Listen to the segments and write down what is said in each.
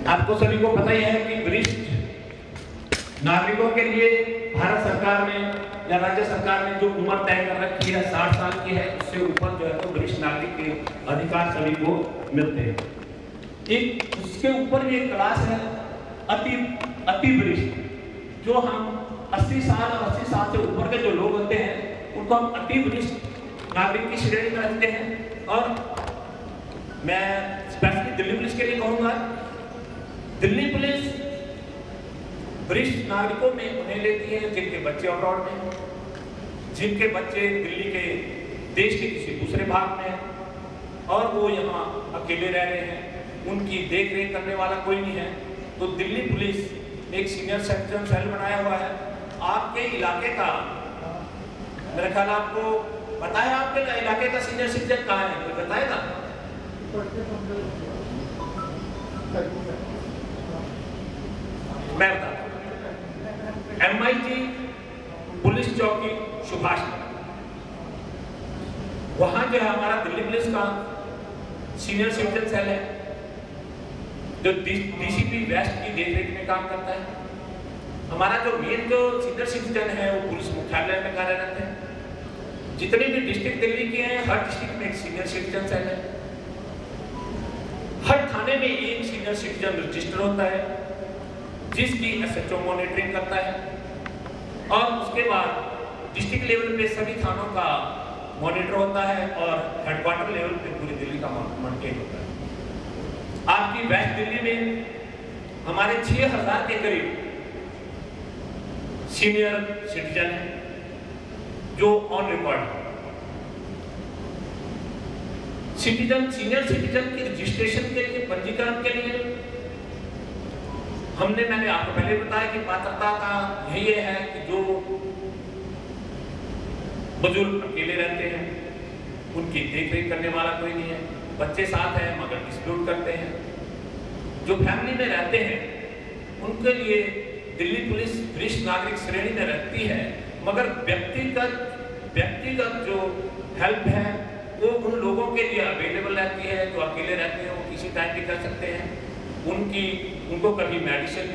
आपको सभी को पता ही है कि वरिष्ठ नागरिकों के लिए भारत सरकार ने या राज्य सरकार ने जो उम्र तय कर रखी है 60 साल की है, उससे ऊपर जो है तो वरिष्ठ नागरिक के अधिकार सभी को मिलते हैं। एक उसके ऊपर भी एक क्लास है अति वरिष्ठ, जो हम 80 साल और 80 साल से ऊपर के जो लोग होते हैं उनको हम अति वरिष्ठ नागरिक की श्रेणी में रखते हैं। और मैं स्पेशली दिल्ली पुलिस के लिए कहूँगा, दिल्ली पुलिस वरिष्ठ नागरिकों में उन्हें लेती है जिनके बच्चे अब्रॉड में, जिनके बच्चे दिल्ली के देश के किसी दूसरे भाग में हैं और वो यहाँ अकेले रह रहे हैं, उनकी देख रेख करने वाला कोई नहीं है। तो दिल्ली पुलिस एक सीनियर सिटीजन सेल बनाया हुआ है। आपके इलाके का, मेरे ख्याल आपको पता है आपके इलाके का सीनियर सिटीजन कहाँ है, कोई बताएगा? मैं बताता हूँ, MIT पुलिस चौकी सुभाष नगर, वहां जो है हमारा दिल्ली पुलिस का सीनियर सिटीजन सेल है, जो DCP वेस्ट की देखरेख में काम करता है। हमारा जो मेन जो सीनियर सिटीजन है वो पुलिस मुख्यालय में कार्यरत है। जितने भी डिस्ट्रिक्ट दिल्ली के हैं, हर डिस्ट्रिक्ट में एक सीनियर सिटीजन सेल है। हर थाने में एक सीनियर सिटीजन रजिस्टर होता है जिसकी SHO मॉनिटरिंग करता है, और उसके बाद डिस्ट्रिक्ट लेवल पे सभी थानों का मॉनिटर होता है और हेडक्वार्टर लेवल पे पूरी दिल्ली का मॉनिटरिंग होता है। आपकी वेस्ट दिल्ली में हमारे 6000 के करीब सीनियर सिटीजन हैं जो ऑन रिकॉर्ड है। सीनियर सिटीजन की रजिस्ट्रेशन के लिए, पंजीकरण के लिए मैंने आपको पहले बताया कि पात्रता का यही है कि जो बुजुर्ग अकेले रहते हैं, उनकी देखरेख करने वाला कोई नहीं है, बच्चे साथ हैं मगर डिस्प्यूट करते हैं, जो फैमिली में रहते हैं उनके लिए दिल्ली पुलिस वरिष्ठ नागरिक श्रेणी में रहती है, मगर व्यक्तिगत जो हेल्प है वो उन लोगों के लिए अवेलेबल रहती है जो अकेले रहते हैं, वो किसी टाइम भी कर सकते हैं। उनको कभी मेडिसिन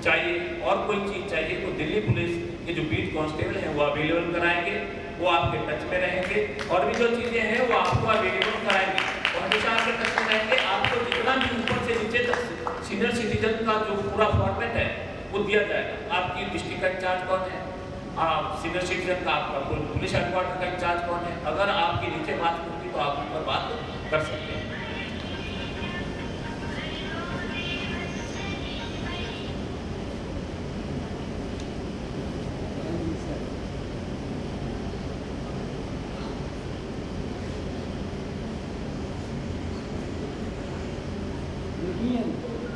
चाहिए और कोई चीज़ चाहिए तो दिल्ली पुलिस के जो बीट कांस्टेबल हैं वो अवेलेबल कराएंगे, वो आपके टच में रहेंगे और भी जो चीज़ें हैं वो आपको अवेलेबल कराएंगे और हमेशा आपके टच में रहेंगे। आपको जितना भी ऊपर से नीचे तक सीनियर सिटीजन का जो पूरा फॉर्मेट है वो दिया जाएगा। आपकी डिस्ट्रिक्ट का इंचार्ज कौन है, आप सीनियर सिटीजन का आपका पुलिस हेडक्वार्टर का इंचार्ज कौन है, अगर आपके नीचे बात होती तो आप उन पर बात कर सकते हैं।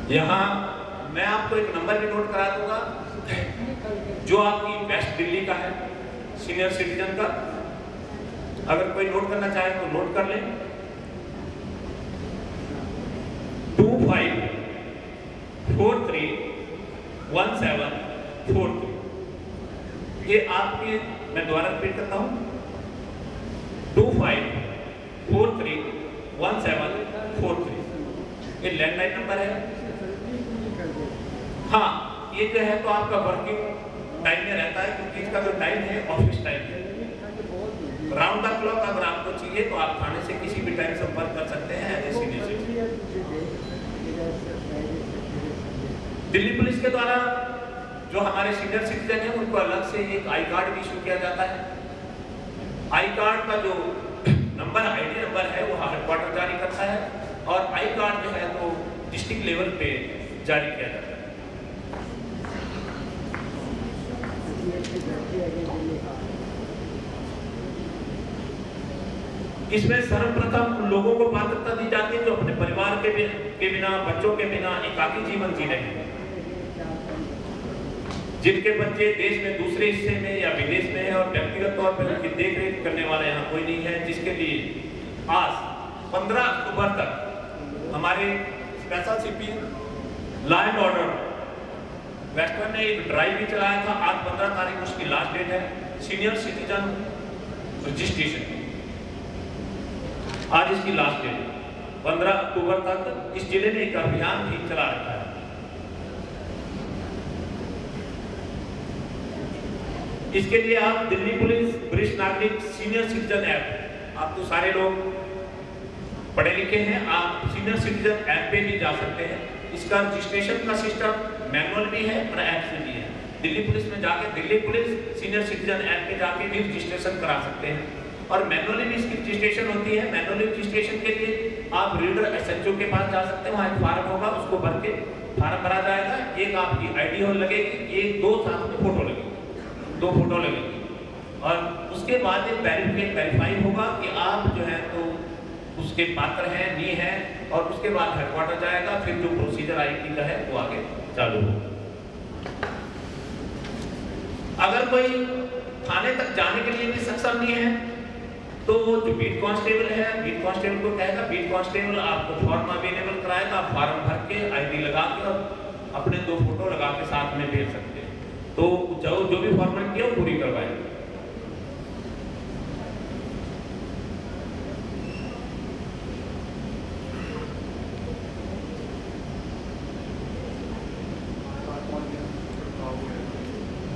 यहाँ मैं आपको एक नंबर भी नोट करा दूंगा जो आपकी वेस्ट दिल्ली का है सीनियर सिटीजन का, अगर कोई नोट करना चाहे तो नोट कर लें। 25431743। ये आपके, मैं दोबारा रिपीट करता हूँ, 25431743। ये लैंडलाइन नंबर है। हाँ, ये जो है तो आपका वर्किंग टाइम में रहता है क्योंकि इसका जो टाइम है ऑफिस टाइम है। राउंड द क्लॉक अगर आपको चाहिए तो आप थाने से किसी भी टाइम संपर्क कर सकते हैं। दिल्ली पुलिस के द्वारा जो हमारे सीनियर सिटीजन हैं उनको अलग से एक आई कार्ड भी इशू किया जाता है। आई कार्ड का जो नंबर ID नंबर है वो हेडक्वार्टर जारी करता है और आई कार्ड जो है तो डिस्ट्रिक्ट लेवल पे जारी किया जाता है। इसमें सर्वप्रथम उन लोगों को पात्रता दी जाती है जो अपने परिवार के बिना, बच्चों के बिना एकाकी जीवन जी रहे हैं, जिनके बच्चे देश में दूसरे हिस्से में या विदेश में है और व्यक्तिगत तौर पर उनकी देखरेख करने वाला यहाँ कोई नहीं है, जिसके लिए आज 15 अक्टूबर तक हमारे special CP law and order western ने एक ड्राइव भी चलाया था। आज 15 तारीख उसकी लास्ट डेट है सीनियर सिटीजन रजिस्ट्रेशन, आज इसकी लास्ट डेट 15 अक्टूबर तक इस जिले में एक अभियान भी चला रखा है। इसके लिए आप दिल्ली पुलिस वरिष्ठ नागरिक सीनियर सिटीजन ऐप, आप तो सारे लोग पढ़े लिखे हैं, आप सीनियर सिटीजन ऐप पे भी जा सकते हैं। इसका रजिस्ट्रेशन का सिस्टम मैनुअल भी है और ऐप से भी है। दिल्ली पुलिस में जाके Delhi police senior citizen app पे जाके भी रजिस्ट्रेशन करा सकते हैं और मैनुअली भी इसकी रजिस्ट्रेशन होती है। मैनुअली रजिस्ट्रेशन के लिए आप रीडर एसएचओ के पास जा सकते हैं, वहाँ एक फार्म होगा, उसको भर के फार्म भरा जाएगा, एक आपकी आईडी हो लगेगी, एक दो साथ में फोटो लगेगी, 2 फोटो लगेगी और उसके बाद एक वेरीफाई होगा कि आप जो है तो उसके पात्र हैं नहीं है और उसके बाद हेडक्वार्टर जाएगा, फिर जो प्रोसीजर आईटी का है वो आगे चालू होगा। अगर कोई थाने तक जाने के लिए भी सक्षम नहीं है तो जो बीट कांस्टेबल है, बीट कांस्टेबल को कहेगा, बीट कांस्टेबल आपको फॉर्म अवेलेबल कराएगा, आप फॉर्म भर के आईडी लगा के और अपने 2 फोटो लगा के साथ में भेज सकते हैं। तो जो भी फॉर्मेलिटी है वो पूरी करवाएगा।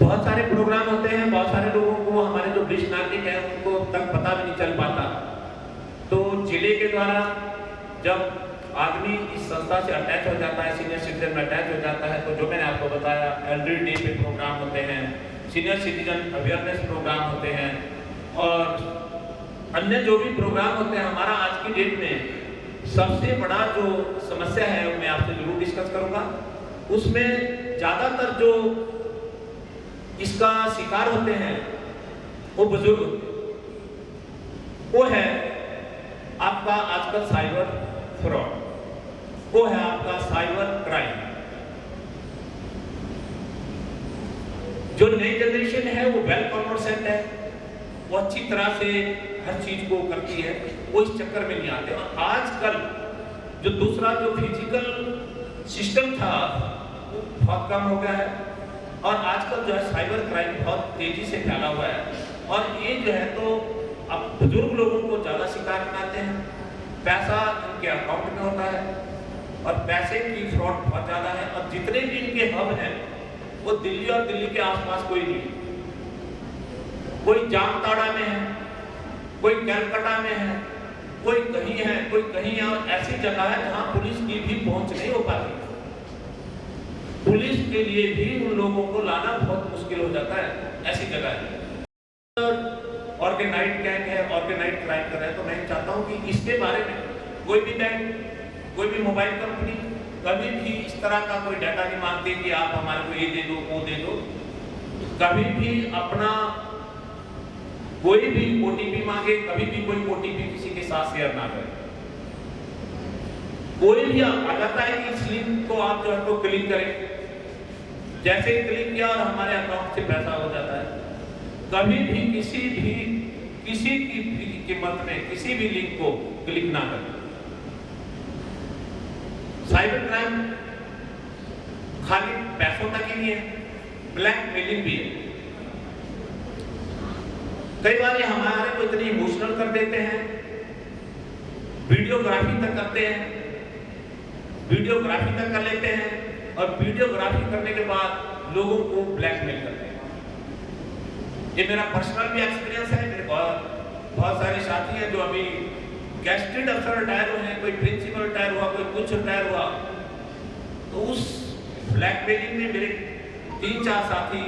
बहुत सारे प्रोग्राम होते हैं, बहुत सारे लोगों को, हमारे जो वरिष्ठ नागरिक हैं उनको तक पता भी नहीं चल पाता। तो जिले के द्वारा जब आदमी इस संस्था से अटैच हो जाता है, सीनियर सिटीजन में अटैच हो जाता है, तो जो मैंने आपको बताया एल्डर डे पे प्रोग्राम होते हैं, सीनियर सिटीजन अवेयरनेस प्रोग्राम होते हैं और अन्य जो भी प्रोग्राम होते हैं। हमारा आज की डेट में सबसे बड़ा जो समस्या है वो मैं आपसे जरूर डिस्कस करूंगा। उसमें ज्यादातर जो इसका शिकार होते हैं वो बुजुर्ग, वो है आपका आजकल साइबर फ्रॉड, वो है आपका साइबर क्राइम। जो नई जनरेशन है वो वेल कॉन्वर्सेंट है, वो अच्छी तरह से हर चीज को करती है, वो इस चक्कर में नहीं आते। और आजकल जो दूसरा जो फिजिकल सिस्टम था वो बहुत कम हो गया है और आजकल जो है साइबर क्राइम बहुत तेजी से फैला हुआ है और ये जो है तो अब बुजुर्ग लोगों को ज्यादा शिकार बनाते हैं। पैसा इनके अकाउंट में होता है और पैसे की फ्रॉड बहुत ज्यादा है और जितने भी इनके हब हैं वो दिल्ली और दिल्ली के आसपास कोई नहीं है। कोई जामताड़ा में है, कोई कलकत्ता में है, कोई कहीं है, कोई कहीं है और ऐसी जगह है जहां पुलिस की भी पहुंच नहीं हो पाती। पुलिस के लिए भी उन लोगों को लाना बहुत मुश्किल हो जाता है, ऐसी जगह है। ऑर्गेनाइज्ड गैंग है, ऑर्गेनाइज्ड क्राइम कर रहे हैं। तो मैं चाहता हूं कि इसके बारे में कोई भी बैंक, कोई भी मोबाइल कंपनी कभी भी इस तरह का कोई डाटा नहीं मांगती कि आप हमारे को ये दे दो वो दे दो। कभी भी अपना कोई भी ओटीपी मांगे, कभी भी कोई ओटीपी किसी के साथ शेयर ना करें। कोई भी आ जाता है कि इस लिंक को आप जो है तो क्लिक करें, जैसे ही क्लिक किया और हमारे अकाउंट से पैसा हो जाता है। कभी भी किसी की कीमत में किसी भी लिंक को क्लिक ना करें। साइबर क्राइम खाली पैसों तक ही नहीं है, ब्लैकमेलिंग भी है। कई बार ये हमारे को इतनी इमोशनल कर देते हैं, वीडियोग्राफी तक करते हैं, वीडियोग्राफी तक कर लेते हैं और वीडियोग्राफी करने के बाद लोगों को ब्लैकमेल करते हैं। ये मेरा पर्सनल भी एक्सपीरियंस है। मेरे बहुत सारे साथी हैं जो अभी गेस्टेड अफसर रिटायर हुए हैं, कोई प्रिंसिपल रिटायर हुआ, कोई कुछ रिटायर हुआ। तो उस ब्लैकमेलिंग में मेरे 3-4 साथी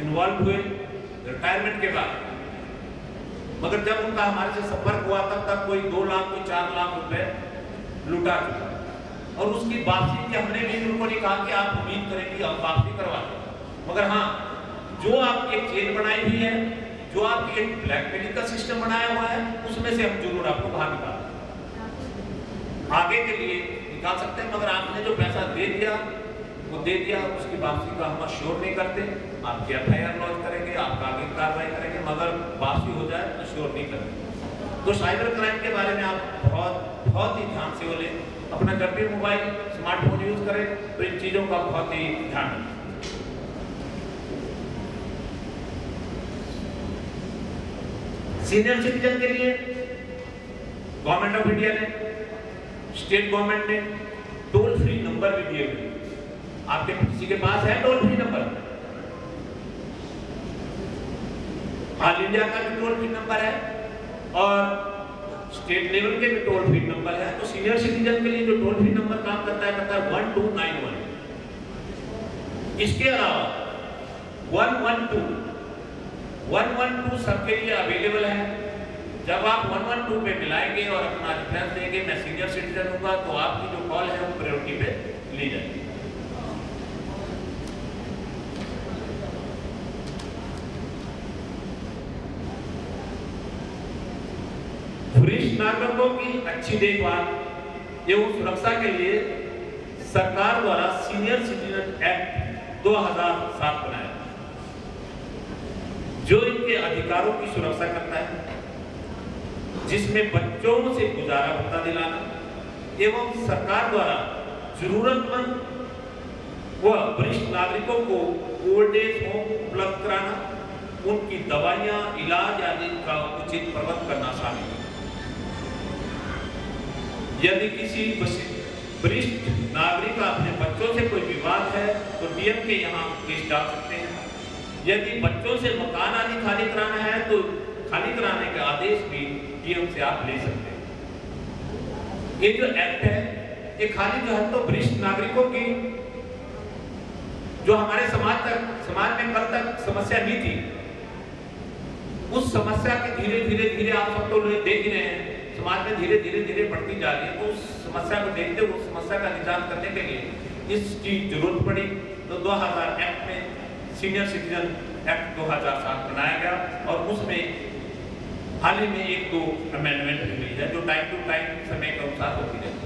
इन्वॉल्व हुए रिटायरमेंट के बाद। मगर जब उनका हमारे से संपर्क हुआ तब तक कोई 2 लाख कोई 4 लाख रुपए लुटा चुका और उसकी वापसी की हमने भी उनको नहीं कहा कि आप उम्मीद करें कि हम वापसी करवा दें। मगर हाँ, जो आपकी एक चेन बनाई हुई है, जो आपकी एक ब्लैकमेलिंग का सिस्टम बनाया हुआ है, उसमें से हम जरूर आपको बाहर निकाल आगे के लिए निकाल सकते हैं। मगर आपने जो पैसा दे दिया वो दे दिया, उसकी वापसी का हम श्योर नहीं करते। आपकी एफआईआर लॉन्च करेंगे, आपका आगे कार्रवाई करेंगे, मगर वापसी हो जाए तो श्योर नहीं करेंगे। तो साइबर क्राइम के बारे में आप बहुत ही ध्यान से बोले। अपना जब भी मोबाइल स्मार्टफोन यूज करें तो इन चीजों का बहुत ही ध्यान रखें। सीनियर सिटीजन के लिए गवर्नमेंट ऑफ इंडिया ने, स्टेट गवर्नमेंट ने टोल फ्री नंबर भी दिए हुए। आपके किसी के पास है toll free number? All India का भी टोल फ्री नंबर है और स्टेट लेवल के भी टोल फ्री नंबर है। तो सीनियर सिटीजन के लिए जो टोल फ्री नंबर काम करता है 1291। इसके अलावा 112 सबके लिए अवेलेबल है। जब आप 112 पे मिलाएंगे और अपना रेफरेंस देंगे मैं सीनियर सिटीजन हूँगा, तो आपकी जो कॉल है वो प्रायोरिटी पे ली जाएगी। वरिष्ठ नागरिकों की अच्छी देखभाल एवं सुरक्षा के लिए सरकार द्वारा सीनियर सिटीजन एक्ट 2007 बनाया, जो इनके अधिकारों की सुरक्षा करता है, जिसमें बच्चों से गुजारा भत्ता दिलाना एवं सरकार द्वारा जरूरतमंद व वरिष्ठ नागरिकों को ओल्ड एज होम उपलब्ध कराना, उनकी दवाइयां, इलाज आदि का उचित प्रबंध करना शामिल है। यदि किसी वरिष्ठ नागरिक का अपने बच्चों से कोई विवाद है तो डीएम के यहाँ केस डाल सकते हैं। यदि बच्चों से मकान आदि खाली कराना है तो खाली कराने का आदेश भी डीएम से आप ले सकते हैं। ये जो एक्ट है ये खाली जो है तो वरिष्ठ नागरिकों की जो हमारे समाज में कल तक समस्या नहीं थी, उस समस्या के धीरे धीरे आप सब तो देख रहे हैं समाज में धीरे धीरे बढ़ती जा रही है। तो उस समस्या को देखते हुए उस समस्या का निदान करने के लिए इसकी जरूरत पड़ी। तो 2000 एक्ट में सीनियर सिटीजन एक्ट 2007 बनाया गया और उसमें हाल ही में 1-2 अमेंडमेंट हुई है जो टाइम टू टाइम समय के अनुसार होती रहती है।